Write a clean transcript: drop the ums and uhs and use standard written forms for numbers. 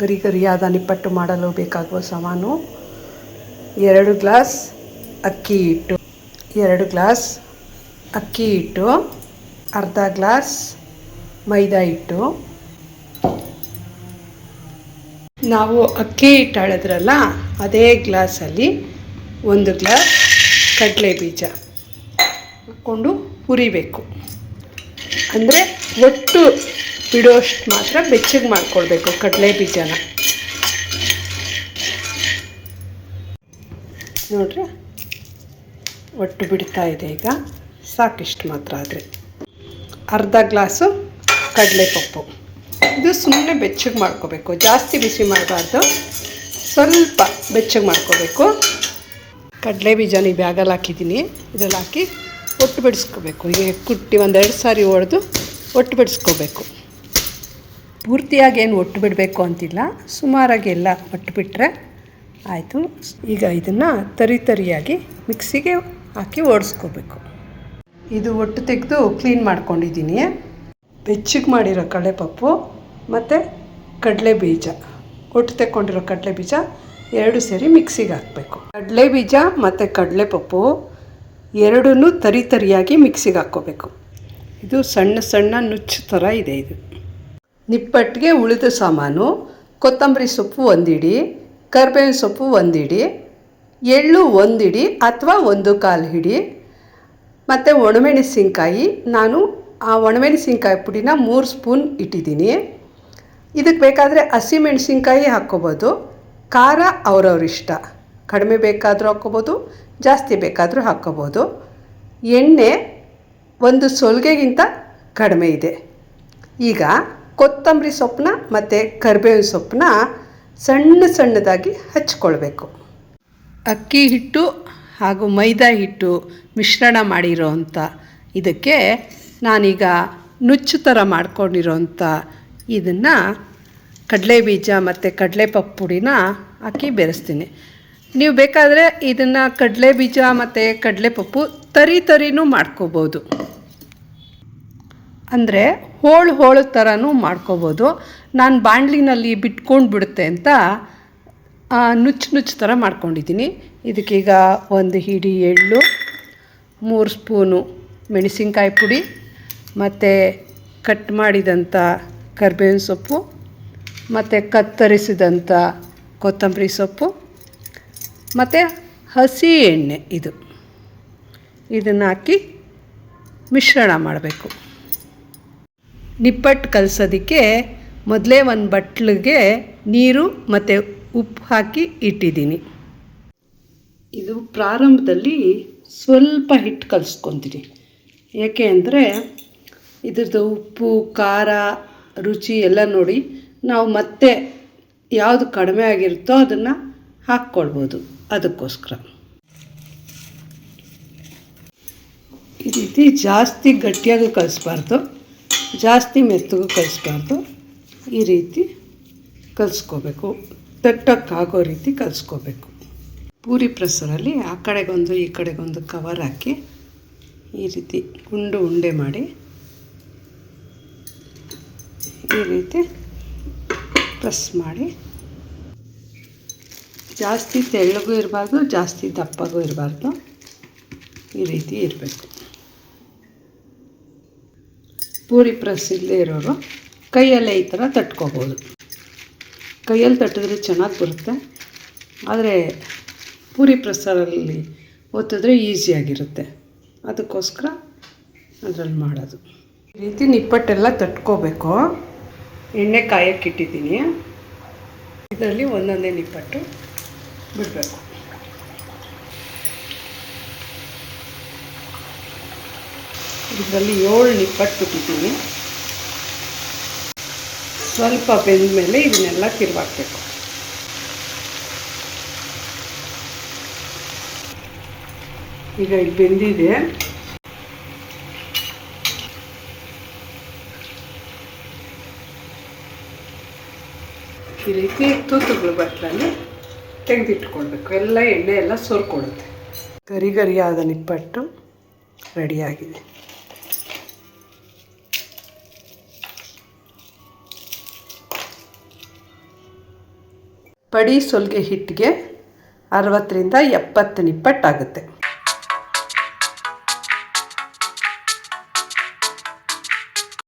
ಗರಿ ಗರಿಯಾದ ನಿಪ್ಪಟ್ಟು ಮಾಡಲು ಬೇಕಾಗುವ ಸಾಮಾನು 2 ಗ್ಲಾಸ್ ಅಕ್ಕಿ ಹಿಟ್ಟು, 2 ಗ್ಲಾಸ್ ಅಕ್ಕಿ ಹಿಟ್ಟು, ಅರ್ಧ ಗ್ಲಾಸ್ ಮೈದಾ ಹಿಟ್ಟು. ನಾವು ಅಕ್ಕಿ ಹಿಟ್ಟು ಅಳೆದ್ರಲ್ಲ ಅದೇ ಗ್ಲಾಸಲ್ಲಿ 1 ಗ್ಲಾಸ್ ಕಡಲೆ ಬೀಜ ಹಾಕ್ಕೊಂಡು ಹುರಿಬೇಕು. ಅಂದರೆ ಒಟ್ಟು ಬಿಡೋಷ್ಟು ಮಾತ್ರ ಬೆಚ್ಚಗೆ ಮಾಡ್ಕೊಳ್ಬೇಕು ಕಡಲೆ ಬೀಜನ. ನೋಡ್ರಿ ಒಟ್ಟು ಬಿಡ್ತಾ ಇದೆ. ಈಗ ಸಾಕಿಷ್ಟು ಮಾತ್ರ ಆದರೆ ಅರ್ಧ ಗ್ಲಾಸು ಕಡಲೆಪಪ್ಪು. ಇದು ಸುಮ್ಮನೆ ಬೆಚ್ಚಗೆ ಮಾಡ್ಕೋಬೇಕು, ಜಾಸ್ತಿ ಬಿಸಿ ಮಾಡಬಾರ್ದು, ಸ್ವಲ್ಪ ಬೆಚ್ಚಗೆ ಮಾಡ್ಕೋಬೇಕು. ಕಡಲೆ ಬೀಜನ ಈ ಬ್ಯಾಗಲ್ಲಿ ಹಾಕಿದ್ದೀನಿ. ಇದರಲ್ಲಿ ಹಾಕಿ ಒಟ್ಟು ಬಿಡಿಸ್ಕೋಬೇಕು. ಹೀಗೆ ಕುಟ್ಟಿ 1-2 ಸಾರಿ ಹೊಡೆದು ಒಟ್ಟು ಬಿಡಿಸ್ಕೋಬೇಕು. ಪೂರ್ತಿಯಾಗಿ ಏನು ಒಟ್ಟು ಬಿಡಬೇಕು ಅಂತಿಲ್ಲ, ಸುಮಾರಾಗಿ ಎಲ್ಲ ಒಟ್ಟು ಬಿಟ್ಟರೆ ಆಯಿತು. ಈಗ ಇದನ್ನು ತರಿಯಾಗಿ ಮಿಕ್ಸಿಗೆ ಹಾಕಿ ಓಡಿಸ್ಕೋಬೇಕು. ಇದು ಒಟ್ಟು ತೆಗೆದು ಕ್ಲೀನ್ ಮಾಡ್ಕೊಂಡಿದ್ದೀನಿ. ಬೆಚ್ಚಗೆ ಮಾಡಿರೋ ಕಡಲೆಪಪ್ಪು ಮತ್ತು ಕಡಲೆ ಬೀಜ, ಒಟ್ಟು ತೆಕ್ಕೊಂಡಿರೋ ಕಡಲೆ ಬೀಜ 2 ಸೇರಿ ಮಿಕ್ಸಿಗೆ ಹಾಕಬೇಕು. ಕಡಲೆ ಬೀಜ ಮತ್ತು ಕಡಲೆಪಪ್ಪು ಎರಡನ್ನೂ ತರಿಯಾಗಿ ಮಿಕ್ಸಿಗೆ ಹಾಕ್ಕೋಬೇಕು. ಇದು ಸಣ್ಣ ಸಣ್ಣ ನುಚ್ಚು ಥರ ಇದೆ. ಇದು ನಿಪ್ಪಟ್ಟಿಗೆ ಉಳಿದ ಸಾಮಾನು: ಕೊತ್ತಂಬರಿ ಸೊಪ್ಪು 1 ಹಿಡಿ, ಕರಿಬೇವಿನ ಸೊಪ್ಪು 1 ಹಿಡಿ, ಎಳ್ಳು 1 ಹಿಡಿ ಅಥವಾ 1/4 ಹಿಡಿ, ಮತ್ತು ಒಣಮೆಣಸಿನ್ಕಾಯಿ. ನಾನು ಆ ಒಣಮೆಣಸಿನ್ಕಾಯಿ ಪುಡಿನ 3 ಸ್ಪೂನ್ ಇಟ್ಟಿದ್ದೀನಿ. ಇದಕ್ಕೆ ಬೇಕಾದರೆ ಹಸಿಮೆಣಸಿನ್ಕಾಯಿ ಹಾಕ್ಕೋಬೋದು. ಖಾರ ಅವ್ರವ್ರ ಇಷ್ಟ, ಕಡಿಮೆ ಬೇಕಾದರೂ ಹಾಕ್ಕೋಬೋದು, ಜಾಸ್ತಿ ಬೇಕಾದರೂ ಹಾಕ್ಕೋಬೋದು. ಎಣ್ಣೆ 1 ಸೊಲ್ಗೆಗಿಂತ ಕಡಿಮೆ ಇದೆ. ಈಗ ಕೊತ್ತಂಬರಿ ಸೊಪ್ಪನ್ನ ಮತ್ತು ಕರಿಬೇವಿನ ಸೊಪ್ಪನ್ನ ಸಣ್ಣದಾಗಿ ಹಚ್ಕೊಳ್ಬೇಕು. ಅಕ್ಕಿ ಹಿಟ್ಟು ಹಾಗೂ ಮೈದಾ ಹಿಟ್ಟು ಮಿಶ್ರಣ ಮಾಡಿರೋವಂಥ ಇದಕ್ಕೆ ನಾನೀಗ ನುಚ್ಚು ಥರ ಮಾಡ್ಕೊಂಡಿರೋವಂಥ ಇದನ್ನು ಕಡಲೆ ಬೀಜ ಮತ್ತು ಕಡಲೆಪಪ್ಪು ಪುಡಿನ ಹಾಕಿ ಬೆರೆಸ್ತೀನಿ. ನೀವು ಬೇಕಾದರೆ ಇದನ್ನು ಕಡಲೆ ಬೀಜ ಮತ್ತು ಕಡಲೆಪಪ್ಪು ತರಿನೂ ಮಾಡ್ಕೋಬೋದು, ಅಂದರೆ ಹೋಳು ಥರನೂ ಮಾಡ್ಕೋಬೋದು. ನಾನು ಬಾಣಲಿನಲ್ಲಿ ಬಿಟ್ಕೊಂಡು ಬಿಡುತ್ತೆ ಅಂತ ನುಚ್ಚು ಥರ ಮಾಡ್ಕೊಂಡಿದ್ದೀನಿ. ಇದಕ್ಕೀಗ 1 ಹಿಡಿ ಎಳ್ಳು, 3 ಸ್ಪೂನು ಮೆಣಸಿನ್ಕಾಯಿ ಪುಡಿ ಮತ್ತು ಕಟ್ ಮಾಡಿದಂಥ ಕರಿಬೇವಿನ ಸೊಪ್ಪು ಮತ್ತು ಕತ್ತರಿಸಿದಂಥ ಕೊತ್ತಂಬರಿ ಸೊಪ್ಪು ಮತ್ತು ಹಸಿ ಎಣ್ಣೆ, ಇದನ್ನು ಹಾಕಿ ಮಿಶ್ರಣ ಮಾಡಬೇಕು. ನಿಪ್ಪಟ್ಟು ಕಲಸೋದಕ್ಕೆ ಮೊದಲೇ 1 ಬಟ್ಲಿಗೆ ನೀರು ಮತ್ತು ಉಪ್ಪು ಹಾಕಿ ಇಟ್ಟಿದ್ದೀನಿ. ಇದು ಪ್ರಾರಂಭದಲ್ಲಿ ಸ್ವಲ್ಪ ಹಿಟ್ಟು ಕಲಿಸ್ಕೊತೀನಿ. ಏಕೆ ಅಂದರೆ ಇದ್ರದ್ದು ಉಪ್ಪು, ಖಾರ, ರುಚಿ ಎಲ್ಲ ನೋಡಿ ನಾವು ಮತ್ತೆ ಯಾವುದು ಕಡಿಮೆ ಆಗಿರುತ್ತೋ ಅದನ್ನು ಹಾಕ್ಕೊಳ್ಬೋದು. ಅದಕ್ಕೋಸ್ಕರ ಈ ರೀತಿ ಜಾಸ್ತಿ ಗಟ್ಟಿಯಾಗೂ ಕಲಿಸ್ಬಾರ್ದು, ಜಾಸ್ತಿ ಮೆತ್ತಗೂ ಕಲಿಸ್ಬಾರ್ದು. ಈ ರೀತಿ ಕಲಿಸ್ಕೋಬೇಕು, ತಟ್ಟಕ್ಕಾಗೋ ರೀತಿ ಕಲಿಸ್ಕೋಬೇಕು. ಪೂರಿ ಪ್ರೆಸ್ಸರಲ್ಲಿ ಆ ಕಡೆಗೊಂದು ಈ ಕಡೆಗೊಂದು ಕವರ್ ಹಾಕಿ ಈ ರೀತಿ ಉಂಡೆ ಮಾಡಿ ಈ ರೀತಿ ಪ್ರೆಸ್ ಮಾಡಿ, ಜಾಸ್ತಿ ತೆಳ್ಳಗೂ ಇರಬಾರ್ದು, ಜಾಸ್ತಿ ದಪ್ಪಗೂ ಇರಬಾರ್ದು, ಈ ರೀತಿ ಇರಬೇಕು. ಪೂರಿ ಪ್ರೆಸ್ ಇಲ್ಲದೆ ಇರೋರು ಕೈಯಲ್ಲೇ ಈ ಥರ ತಟ್ಕೋಬೋದು. ಕೈಯಲ್ಲಿ ತಟ್ಟಿದ್ರೆ ಚೆನ್ನಾಗಿ ಬರುತ್ತೆ, ಆದರೆ ಪೂರಿ ಪ್ರೆಸ್ಸರಲ್ಲಿ ಒತ್ತಿದ್ರೆ ಈಸಿಯಾಗಿರುತ್ತೆ. ಅದಕ್ಕೋಸ್ಕರ ಅದರಲ್ಲಿ ಮಾಡೋದು. ಈ ರೀತಿ ನಿಪ್ಪಟ್ಟೆಲ್ಲ ತಟ್ಕೋಬೇಕು. ಎಣ್ಣೆ ಕಾಯಕ್ಕಿಟ್ಟಿದ್ದೀನಿ. ಇದರಲ್ಲಿ ಒಂದೊಂದೇ ನಿಪ್ಪಟ್ಟು ಬಿಡಬೇಕು. ಇದರಲ್ಲಿ 7 ನಿಪ್ಪಟ್ಟು ಬಿಟ್ಟಿದ್ದೀನಿ. ಸ್ವಲ್ಪ ಬೆಂದ ಮೇಲೆ ಇದನ್ನೆಲ್ಲ ತಿರುವಾಕಬೇಕು. ಈಗ ಇದು ಬೆಂದಿದೆ. ಈ ರೀತಿ ತೂತುಗಳು ಬಟ್ಟಲಲ್ಲಿ ತೆಗೆದಿಟ್ಕೊಳ್ಬೇಕು. ಎಲ್ಲ ಎಣ್ಣೆ ಎಲ್ಲ ಸೋರ್ಕೊಳ್ಳುತ್ತೆ. ಗರಿಯಾದ ನಿಪ್ಪಟ್ಟು ರೆಡಿಯಾಗಿದೆ. ಪಡಿ ಸೊಲ್ಗೆ ಹಿಟ್ಟಿಗೆ 60 ರಿಂದ 70 ನಿಪ್ಪಟ್ಟಾಗುತ್ತೆ.